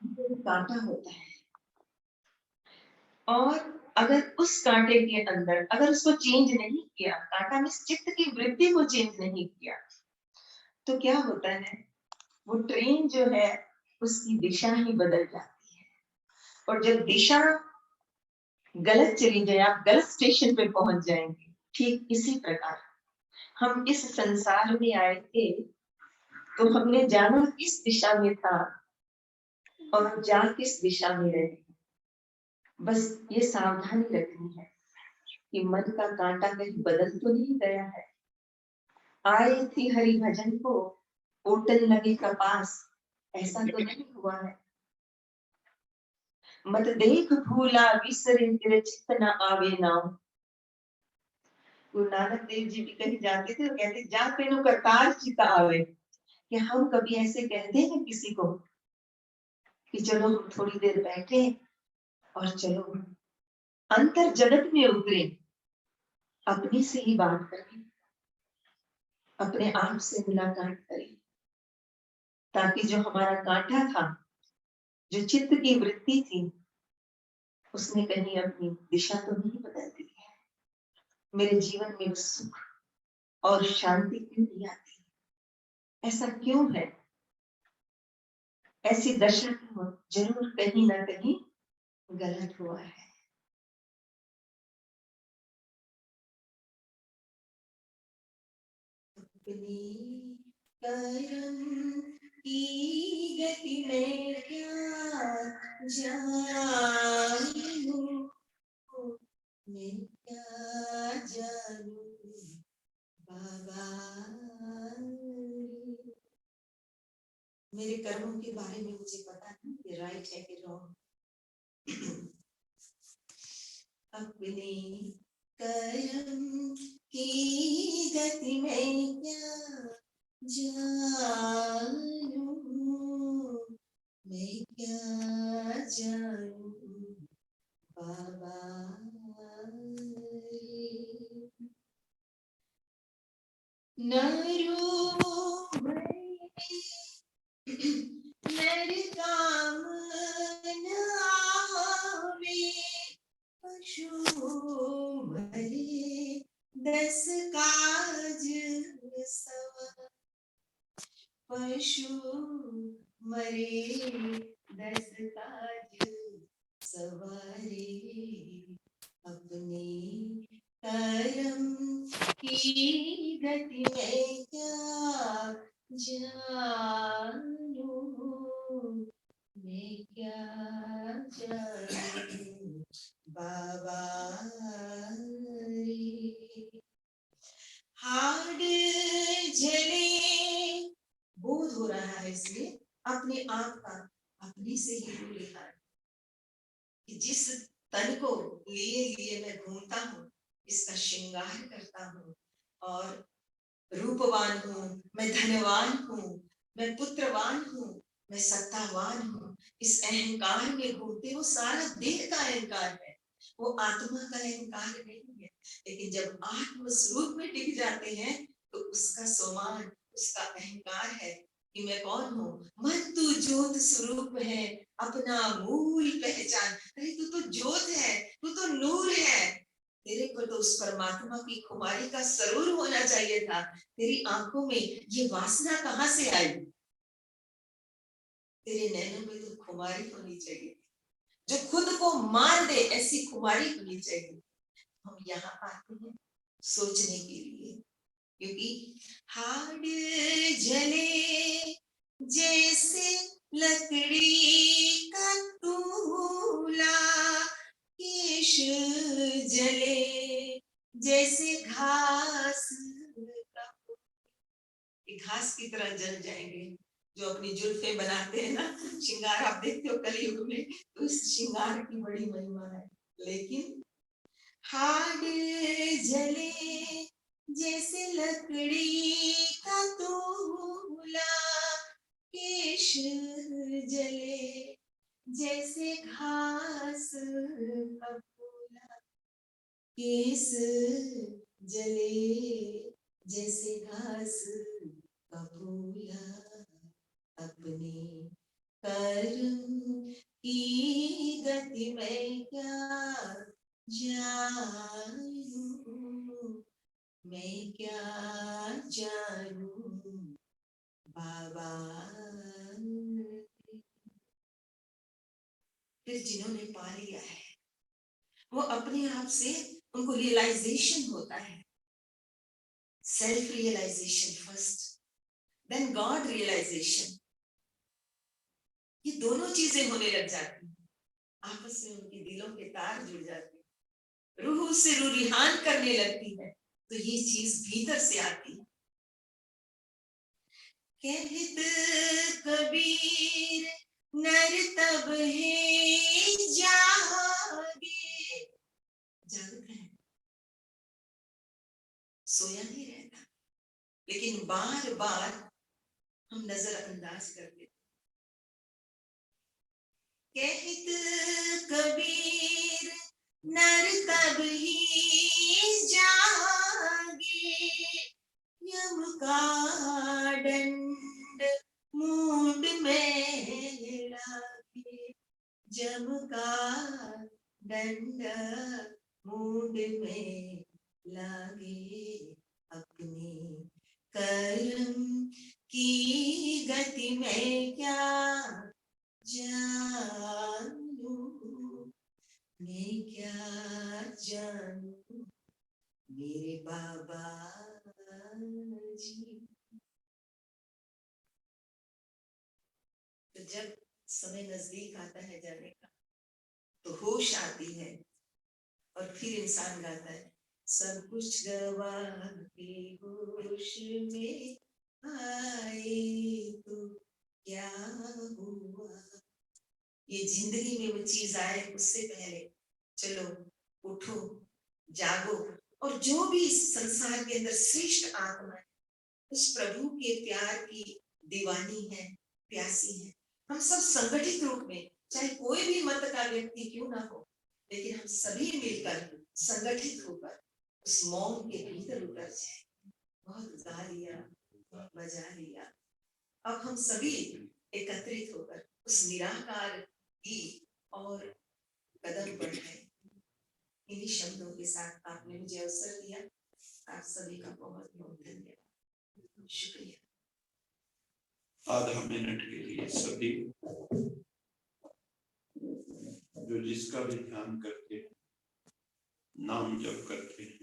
कांटा होता है और अगर उस कांटे के अंदर अगर उसको चेंज नहीं किया, कांटा में चित्त की वृत्ति को चेंज नहीं किया, तो क्या होता है, वो ट्रेन जो है उसकी दिशा ही बदल जाती है। और जब दिशा गलत चली जाए, आप गलत स्टेशन पे पहुंच जाएंगे। ठीक इसी प्रकार हम इस संसार में आए थे, तो हमने जाना किस दिशा में था और जा किस दिशा में रहे। बस ये सावधानी रखनी है कि मन का कांटा कहीं बदल तो नहीं गया है। आए थी हरि भजन को, ओटन लगे कपास, ऐसा तो नहीं हुआ है। मत देख भूला विसरे तेरे चित्त न आवे नाम। गुरु नानक देव जी भी कहीं जाते थे तो कहते जा तेनु करतार चित आवे। कि हम कभी ऐसे कहते हैं किसी को कि चलो हम थोड़ी देर बैठे और चलो अंतर जगत में उतरे, अपने से ही बात करें, अपने आप से मुलाकात करें, ताकि जो हमारा कांटा था, जो चित्त की वृत्ति थी, उसने कहीं अपनी दिशा तो नहीं बदल दी है। मेरे जीवन में सुख और शांति क्यों नहीं आती, ऐसा क्यों है? ऐसी दशा जरूर कहीं ना कहीं गलत हुआ है। अपनी कर्म की गति में क्या जानू, मैं क्या जानू बाबा, मेरे कर्मों के बारे में मुझे पता नहीं कि राइट है कि रॉन्ग। अपने कर्म की गति में क्या जानू, मैं क्या जानू बाबा, न रो मेरे काम न आवे, पशु भरे 10 काज सवा, पशु मरे 10 काज सवारे, अपने कर्म की गति में क्या जानू, मैं क्या जानू बाबा रे। हाड जले, बोध हो रहा है इसलिए अपने आप का अपने से ही दूर है कि जिस तन को लिए लिए मैं घूमता हूँ, इसका श्रृंगार करता हूँ और रूपवान हूँ, मैं धनवान हूँ, मैं पुत्रवान हूँ, मैं सत्तावान हूँ, इस अहंकार में घूमते, वो सारा देह का अहंकार है, वो आत्मा का अहंकार नहीं है। लेकिन जब आत्म स्वरूप में टिक जाते हैं तो उसका सोमान, उसका अहंकार है कि मैं कौन हूँ। मन तू ज्योत स्वरूप है, अपना मूल पहचान। अरे तू तो ज्योत है, तू तो नूर है, तेरे को तो उस परमात्मा की खुमारी का सरूर होना चाहिए था। तेरी आंखों में ये वासना कहाँ से आई? तेरे नैनों में तो खुमारी होनी चाहिए, जो खुद को मार दे, ऐसी खुमारी होनी चाहिए। हम यहाँ आते हैं सोचने के लिए, क्योंकि हाड जले जैसे लकड़ी का तूला, केश जले जैसे घास का, घास की तरह जल जाएंगे। जो अपनी जुल्फे बनाते हैं ना, श्रृंगार आप देखते हो कलयुग में, तो इस श्रृंगार की बड़ी महिमा है। लेकिन हाड जले जैसे लकड़ी का तूला, केश जले जैसे घास का फूला, केस जले जैसे घास का फूला, अपने कर्म की गति मैं क्या जानूं, मैं क्या जानूं बाबा। फिर जिन्होंने पा लिया है वो अपने आप से उनको रियलाइजेशन होता है, self realisation first, then God realisation. ये दोनों चीजें होने लग जाती हैं, आपस में उनके दिलों के तार जुड़ जाते हैं, रूह से रूरिहान करने लगती है, तो ये चीज भीतर से आती है। कहत कबीर नर तब है जागे, जागता है, सोया नहीं रहता, लेकिन बार बार हम नजरअंदाज कर देते। कहत कबीर नर तब ही जागे, यम का दंड मूंड में लागे, जम का दंड मूंड में लागे, अपने कर्म की गति में क्या जानूं, मैं क्या जानूं मेरे बाबा जी। तो जब समय नजदीक आता है जाने का तो होश आती है और फिर इंसान गाता है, सब कुछ गवा के होश में आए तो क्या हुआ। ये जिंदगी में वो चीज आए उससे पहले चलो उठो, जागो, और जो भी इस संसार के अंदर श्रेष्ठ आत्मा है उस प्रभु के प्यार की दीवानी है, प्यासी है। हम सब संगठित रूप में, चाहे कोई भी मत का व्यक्ति क्यों ना हो, लेकिन हम सभी मिलकर संगठित होकर उस मौन के भीतर उतर जाए। बहुत गा लिया, बहुत बजा लिया, अब हम सभी एकत्रित होकर उस निराकार की और कदम बढ़ाए। इन्हीं शब्दों के साथ आपने मुझे अवसर दिया, आप सभी का बहुत बहुत धन्यवाद, शुक्रिया। आधा मिनट के लिए सभी जो जिसका भी ध्यान करते हैं, नाम जप करते हैं,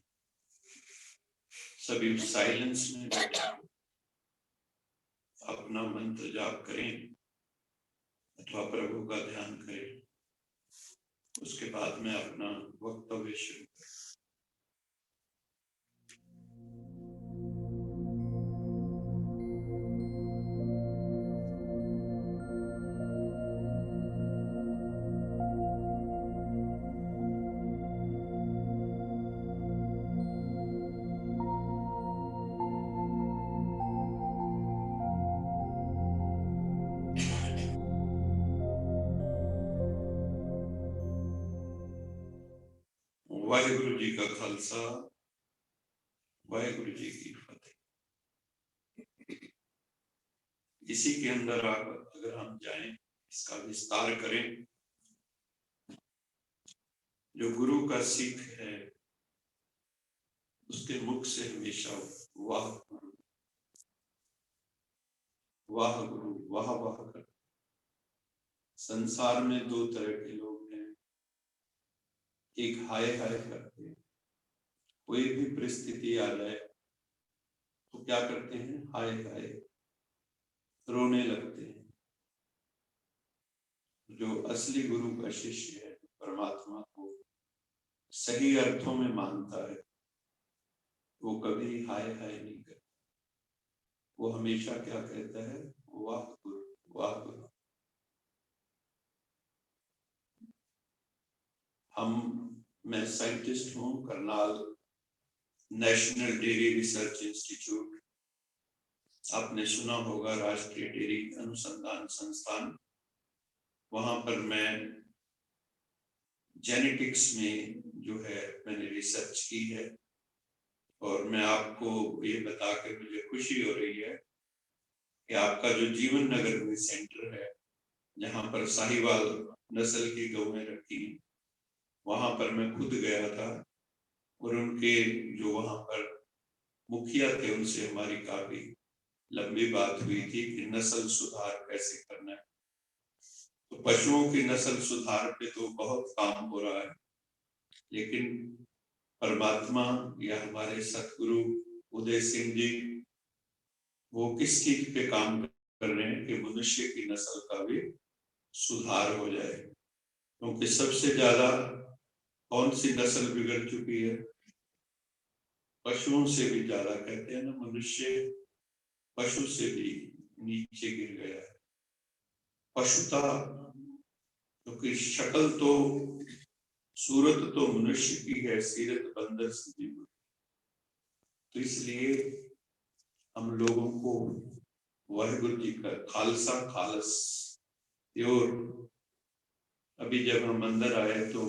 सभी साइलेंस में बैठे अपना मंत्र जाप करें अथवा प्रभु का ध्यान करें। उसके बाद में अपना वक्तव्य शुरू करें। वाहिगुरु जी का खालसा, वाहिगुरु जी की फतेह। इसी के अंदर अगर हम जाएं, इसका विस्तार करें, जो गुरु का सिख है उसके मुख से हमेशा वाह गुरु, वाह गुरु, वाह वाह कर। संसार में दो तरह के लोग हैं, एक हाय हाय करते हैं, कोई भी परिस्थिति आ जाए तो क्या करते हैं, हाय हाय रोने लगते हैं। जो असली गुरु का शिष्य है, परमात्मा को सही अर्थों में मानता है, वो कभी हाय हाय नहीं करता, वो हमेशा क्या कहता है, वाह गुरु, वाह गुरु। मैं साइंटिस्ट हूँ, Karnal national dairy research institute, आपने सुना होगा, राष्ट्रीय डेयरी अनुसंधान संस्थान, वहां पर मैं जेनेटिक्स में जो है मैंने रिसर्च की है। और मैं आपको ये बता के मुझे खुशी हो रही है कि आपका जो जीवन नगर में सेंटर है जहां पर साहिवाल नस्ल की गौएं रखी, वहां पर मैं खुद गया था और उनके जो वहां पर मुखिया थे उनसे हमारी काफी लंबी बात हुई थी कि नस्ल सुधार कैसे करना है। तो पशुओं की नस्ल सुधार पे तो बहुत काम हो रहा है, लेकिन परमात्मा या हमारे सतगुरु उदय सिंह जी वो किस चीज पे काम कर रहे हैं कि मनुष्य की नस्ल का भी सुधार हो जाए। क्योंकि सबसे ज्यादा कौन सी नस्ल बिगड़ चुकी है? पशुओं से भी ज्यादा, कहते हैं ना, मनुष्य पशु से भी नीचे गिर गया है। पशुता, क्योंकि शक्ल तो, सूरत तो मनुष्य की है, सीरत बंदर से भी बुरी। तो इसलिए हम लोगों को वाहिगुरु जी का खालसा खालस प्योर, अभी जब हम अंदर आए तो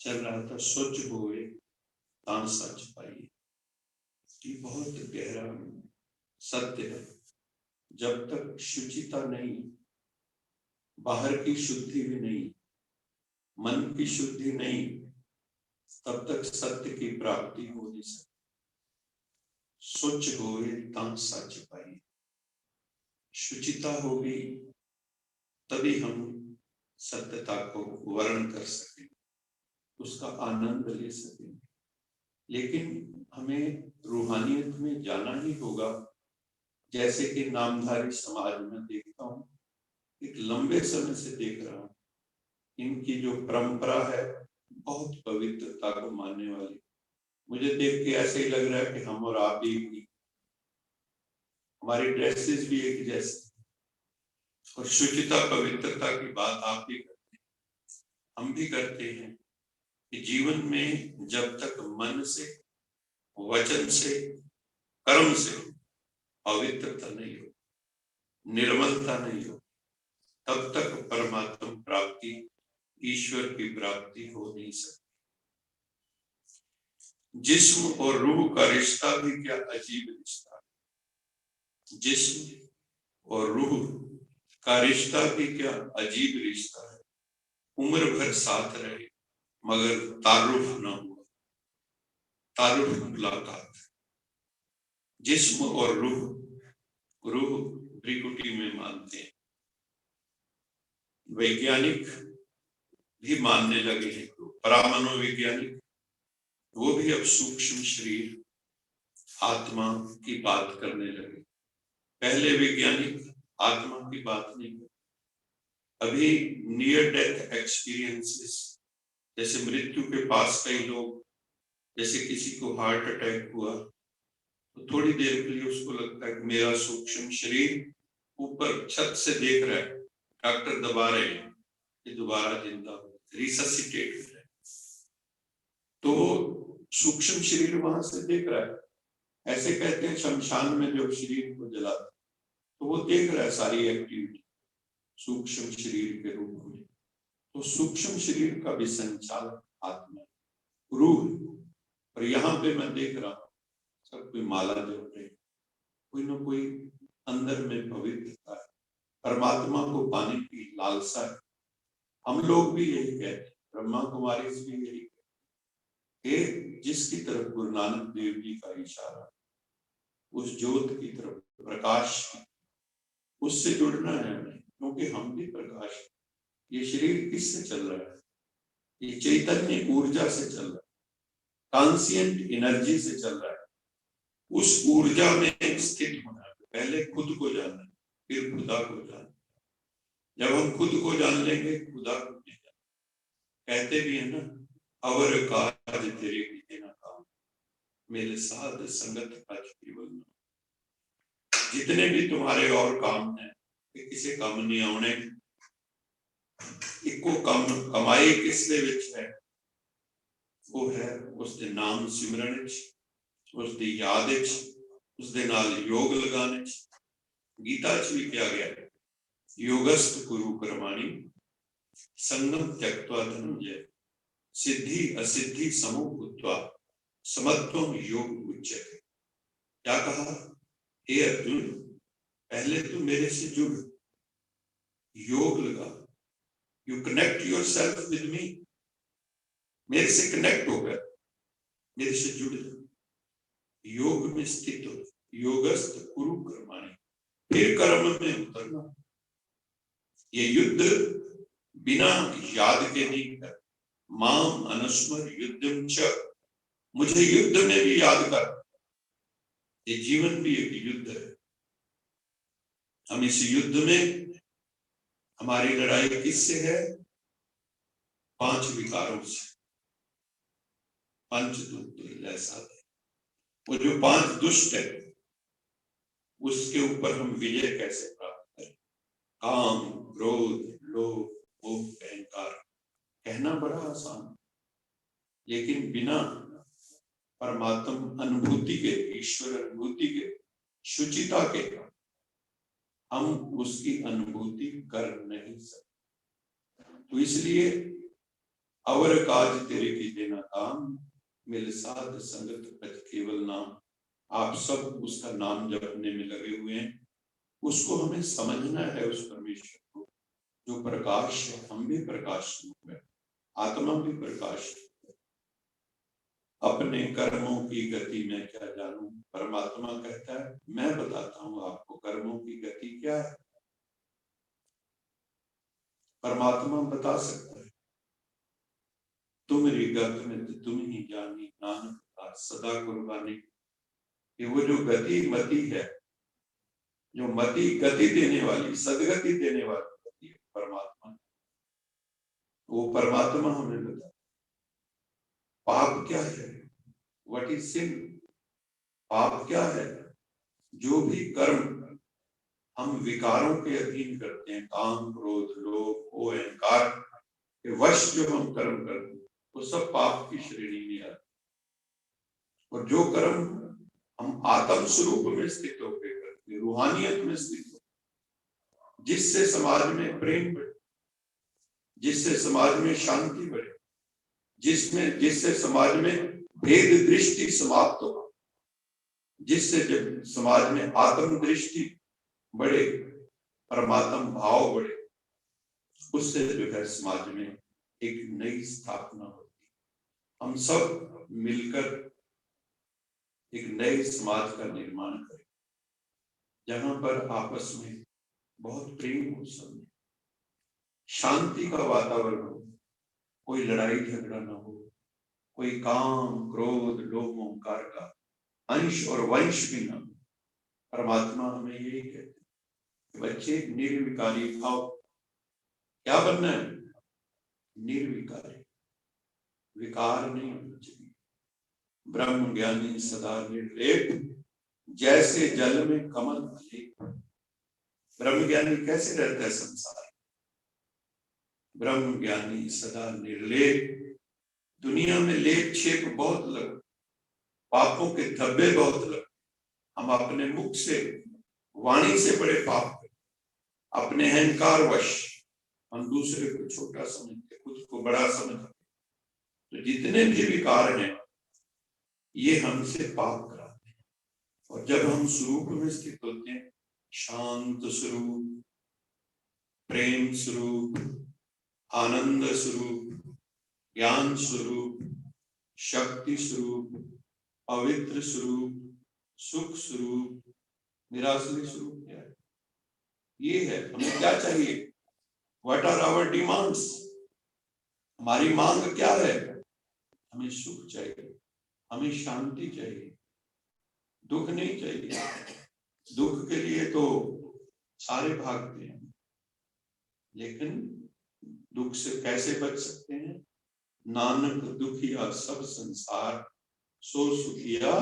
चल रहा था स्वच्छ हुए तान सच पाइए। ये बहुत गहरा सत्य है। जब तक शुचिता नहीं, बाहर की शुद्धि भी नहीं, मन की शुद्धि नहीं, तब तक सत्य की प्राप्ति हो नहीं सकती। स्वच्छ होए तान सच पाइए। शुचिता होगी तभी हम सत्यता को वर्ण कर सकेंगे, उसका आनंद ले सकेंगे। लेकिन हमें रूहानियत में जाना ही होगा। जैसे कि नामधारी समाज में देखता हूँ, एक लंबे समय से देख रहा हूँ, इनकी जो परंपरा है बहुत पवित्रता को मानने वाली। मुझे देख के ऐसे ही लग रहा है कि हम और आप ही, हमारी ड्रेसेस भी एक जैसे, और शुचिता पवित्रता की बात आप भी करते हैं, हम भी करते हैं कि जीवन में जब तक मन से, वचन से, कर्म से पवित्रता नहीं हो, निर्मलता नहीं हो, तब तक परमात्मा प्राप्ति, ईश्वर की प्राप्ति हो नहीं सकती। जिस्म और रूह का रिश्ता भी क्या अजीब रिश्ता है। जिस्म और रूह का रिश्ता भी क्या अजीब रिश्ता है। उम्र भर साथ रहे मगर तारुफ न हुआ, तारुफ मुलाकात। जिस्म और रूह, रूह त्रिकुटी में मानते हैं, वैज्ञानिक भी मानने लगे हैं। परामनोवैज्ञानिक वो भी अब सूक्ष्म शरीर, आत्मा की बात करने लगे। पहले वैज्ञानिक आत्मा की बात नहीं करते। अभी नियर डेथ एक्सपीरियंसेस, जैसे मृत्यु के पास कई लोग, जैसे किसी को हार्ट अटैक हुआ तो थोड़ी देर के लिए उसको लगता है कि मेरा सूक्ष्म शरीर ऊपर छत से देख रहा है, डॉक्टर दबा रहे हैं कि दोबारा जिंदा हो, रिससिटेट हो जाए। तो सूक्ष्म शरीर वहां से देख रहा है। ऐसे कहते हैं शमशान में जब शरीर को जलाते तो वो देख रहा है सारी एक्टिविटी सूक्ष्म शरीर के रूप में। तो सूक्ष्म शरीर का भी संचालक आत्मा, रूह। और यहाँ पे मैं देख रहा हूँ सब कोई माला जप रहे, कोई ना कोई अंदर में पवित्रता है, परमात्मा को पाने की लालसा है। हम लोग भी यही कहते हैं, ब्रह्मा कुमारी भी यही कहते, जिसकी तरफ गुरु नानक देव जी का इशारा, उस ज्योत की तरफ, प्रकाश की, उससे जुड़ना है हमें, क्योंकि हम भी प्रकाश। ये शरीर किससे चल रहा है? ये चैतन्य ऊर्जा से चल रहा है, ट्रांसिएंट एनर्जी से चल रहा है। उस ऊर्जा में स्थित होना है। पहले खुद को जानना, फिर खुदा को जानना। जब हम खुद को जान लेंगे, खुदा को भी जान। कहते भी है ना, अवर काज तेरे बीते ना काम, मेरे साथ संगत का जीवन। जितने भी तुम्हारे और काम हैं, किसी काम नहीं आने। इको कम कमाई किसने विच है? वो है उसके नाम सिमरन, उसकी याद, उसके नाल योग लगाने। गीता च भी क्या गया, योगस्त कुरु कर्माणि संगम त्यक्त्वा धनंजय, सिद्धि असिद्धि समो भूत्वा समत्वम योग उच्यते। क्या कहा? हे अर्जुन, पहले तू मेरे से जुड़, योग लगा, you connect your self with me, मेरे से कनेक्ट होकर मेरे से जुड़ जाओ, योग में स्थित हो, योगस्थ कुरु कर्माणि, फिर कर्म में उतरना। ये युद्ध बिना याद के नहीं कर, माम अनुस्मर युद्धम च, मुझे युद्ध में भी याद कर। ये जीवन भी एक युद्ध है। हम इस युद्ध में, हमारी लड़ाई किससे है? 5 विकारों से, पंच दुष्ट ऐसा है। वो जो 5 दुष्ट है, उसके ऊपर हम विजय कैसे प्राप्त करें? काम, क्रोध, लोभ, मोह, अहंकार। कहना बड़ा आसान, लेकिन बिना परमात्मा अनुभूति के, ईश्वर अनुभूति के, शुचिता के, हम उसकी अनुभूति कर नहीं सकते। तो इसलिए अवर काज तेरे की देना काम, मिल साध संगत पथ केवल नाम। आप सब उसका नाम जपने में लगे हुए हैं। उसको हमें समझना है, उस परमेश्वर को जो प्रकाश है। हम भी प्रकाश रूप है, आत्मा भी प्रकाश है। अपने कर्मों की गति में क्या जानूं? परमात्मा कहता है मैं बताता हूं आपको कर्मों की गति क्या है। परमात्मा बता सकता है। तुम गत में तुम ही जानी, नानक का सदा कुर्बानी। कि वो जो गति मति है, जो मति गति देने वाली, सदगति देने वाली गति है परमात्मा। वो परमात्मा हमें बता पाप क्या है, व्हाट इज सिन। पाप क्या है? जो भी कर्म हम विकारों के अधीन करते हैं, काम, क्रोध, लोभ, मोह, अहंकार के वश जो हम कर्म करते हैं, वो सब पाप की श्रेणी में आते हैं। और जो कर्म हम आत्म स्वरूप में स्थित होकर करते हैं, रूहानियत में स्थित हो, जिससे समाज में प्रेम बढ़े, जिससे समाज में शांति बढ़े, जिससे समाज में भेद दृष्टि समाप्त हो, जिससे जब समाज में आत्म दृष्टि बढ़े, परमात्मा भाव बढ़े, उससे जो है समाज में एक नई स्थापना होती है। हम सब मिलकर एक नए समाज का निर्माण करें, जहां पर आपस में बहुत प्रेम हो, सब शांति का वातावरण हो, कोई लड़ाई झगड़ा ना हो, कोई काम, क्रोध, लोभ, अहंकार का अंश और वंश भी ना हो। परमात्मा हमें यही कहते हैं, बच्चे निर्विकारी भाव। क्या बनना है? निर्विकारी, विकार नहीं होना चाहिए। ब्रह्म ज्ञानी सदा निर्लेप, जैसे जल में कमल अलेप। ब्रह्म ज्ञानी कैसे रहता है संसार? ब्रह्म ज्ञानी सदा निर्लेप। दुनिया में लेप छेप बहुत लग, पापों के धब्बे बहुत लग। हम अपने मुख से, वाणी से बड़े पाप करते, अपने अहंकार वश हम दूसरे को छोटा समझते, खुद को बड़ा समझते। तो जितने भी विकार हैं, ये हमसे पाप कराते हैं। और जब हम स्वरूप में स्थित होते हैं, शांत स्वरूप, प्रेम स्वरूप, आनंद स्वरूप, ज्ञान स्वरूप, शक्ति स्वरूप, पवित्र स्वरूप, सुख स्वरूप, निराश्रय स्वरूप क्या है? ये है। हमें क्या चाहिए? What are our demands? हमारी मांग क्या है? हमें सुख चाहिए, हमें शांति चाहिए, दुख नहीं चाहिए। दुख के लिए तो सारे भागते हैं, लेकिन दुख से कैसे बच सकते हैं? नानक दुखिया सब संसार, सो सुखिया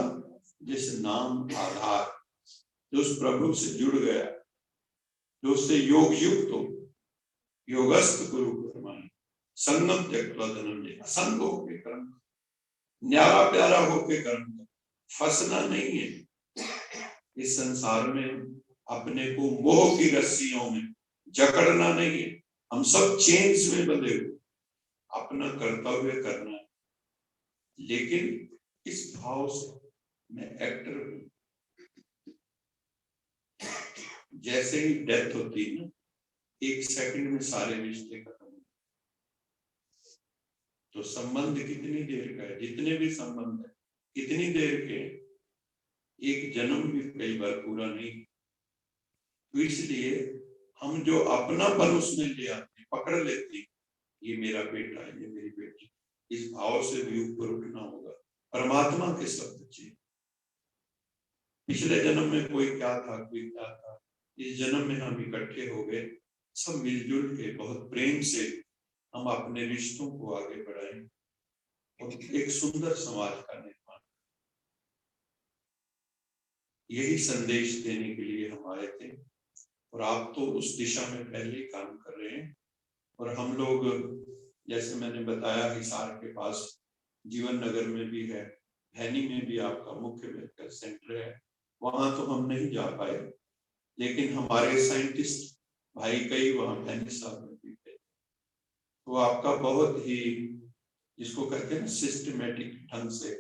जिस नाम आधार। जो उस प्रभु से जुड़ गया, जो उससे योग युक्त हो, योगस्थ गुरु कर्माणि, संगम त्यक्त्वा धनंजय, असंग होके कर्म, न्यारा प्यारा होके कर्म। फंसना नहीं है इस संसार में, अपने को मोह की रस्सियों में जकड़ना नहीं है। हम सब चेन्स में बंधे हुए, अपना कर्तव्य करना है, लेकिन इस भाव से मैं एक्टर हूं। जैसे ही डेथ होती है ना, एक सेकंड में सारे रिश्ते खत्म हो। तो संबंध कितनी देर का है, जितने भी संबंध है कितनी देर के, एक जन्म भी कई बार पूरा नहीं। तो इसलिए हम जो अपनापन उसमें ले आते, पकड़ लेते, ये मेरा बेटा, ये मेरी बेटी, इस भाव से भी ऊपर उठना होगा। परमात्मा के सब बच्चे, पिछले जन्म में कोई क्या था, कोई क्या था, इस जन्म में हम इकट्ठे हो गए, सब मिलजुल के बहुत प्रेम से हम अपने रिश्तों को आगे बढ़ाएं और एक सुंदर समाज का निर्माण। यही संदेश देने के लिए हम आए थे और आप तो उस दिशा में पहले काम कर रहे हैं। और हम लोग, जैसे मैंने बताया, हिसार के पास जीवन नगर में भी है, भैनी में भी आपका मुख्य मेडिकल सेंटर है, वहां तो हम नहीं जा पाए, लेकिन हमारे साइंटिस्ट भाई कई वहां भैनी साहब में भी थे। तो आपका बहुत ही, जिसको कहते हैं ना, सिस्टमेटिक ढंग से,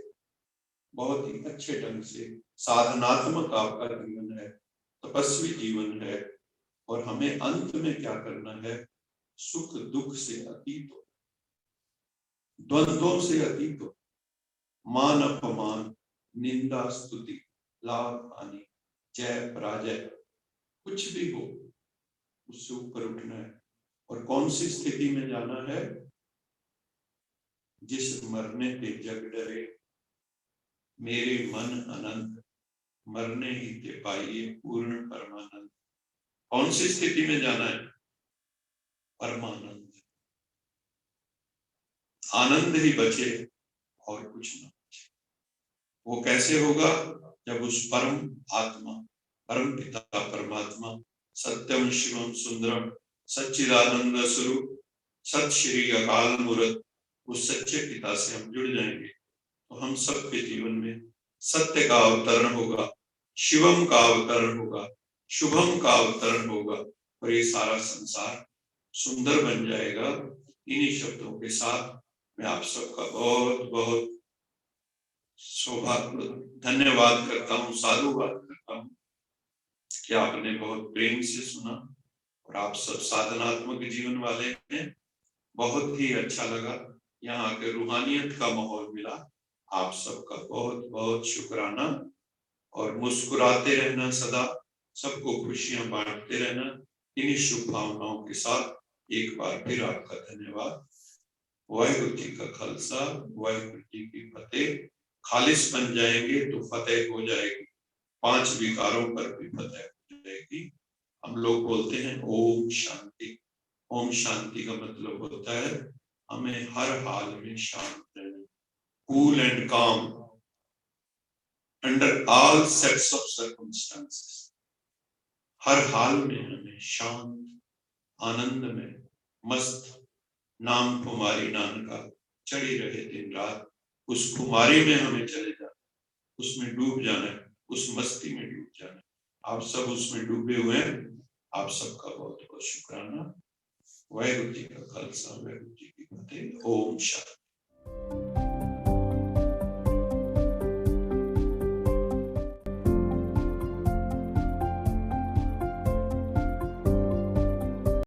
बहुत ही अच्छे ढंग से साधनात्मक आपका जीवन है, तपस्वी जीवन है। और हमें अंत में क्या करना है, सुख दुख से अतीत हो, द्वंद्वों से अतीत हो, मान अपमान, निंदा स्तुति, लाभ हानि, जय पराजय, कुछ भी हो, उससे ऊपर उठना है। और कौन सी स्थिति में जाना है, जिस मरने पे जग डरे, मेरे मन अनंत, मरने ही ते पाइए पूर्ण परमानंद। कौन सी स्थिति में जाना है, परमानंद, आनंद ही बचे और कुछ ना बचे। वो कैसे होगा, जब उस परम आत्मा, परम पिता परमात्मा, सत्यम शिवम सुंदरम सच्चिदानंद स्वरूप सत श्री अकाल मूर्त, उस सच्चे पिता से हम जुड़ जाएंगे तो हम सबके जीवन में सत्य का अवतरण होगा, शिवम का अवतरण होगा, शुभम का अवतरण होगा और ये सारा संसार सुंदर बन जाएगा। इन्हीं शब्दों के साथ मैं आप सबका बहुत बहुत सौभाग्य धन्यवाद करता हूँ, साधुवाद करता हूँ कि आपने बहुत प्रेम से सुना और आप सब साधनात्मक जीवन वाले हैं। बहुत ही अच्छा लगा, यहाँ के रूहानियत का माहौल मिला। आप सबका बहुत बहुत शुक्राना और मुस्कुराते रहना, सदा सबको खुशियां बांटते रहना। इन्हीं शुभ भावनाओं के साथ एक बार फिर आपका धन्यवाद। वाहिगुरु जी का खालसा, वाहिगुरु जी की फतेह। खालिस बन जाएंगे तो फतेह हो जाएगी, 5 विकारों पर भी फतेह हो जाएगी। हम लोग बोलते हैं ओम शांति। ओम शांति का मतलब होता है हमें हर हाल में शांत रहना, cool and calm under all sets of circumstances. हर हाल में हमें शांत, आनंद में मस्त, नाम कुमारी नानका चढ़ी रहे दिन रात, उस कुमारी में हमें चले जाना, उसमें डूब जाना है, उस मस्ती में डूब जाना है। आप सब उसमें डूबे हुए हैं, आप सबका बहुत बहुत शुक्राना। वाहिगुरु जी का खालसा, वाहिगुरु जी की फतेह। ओम शांति।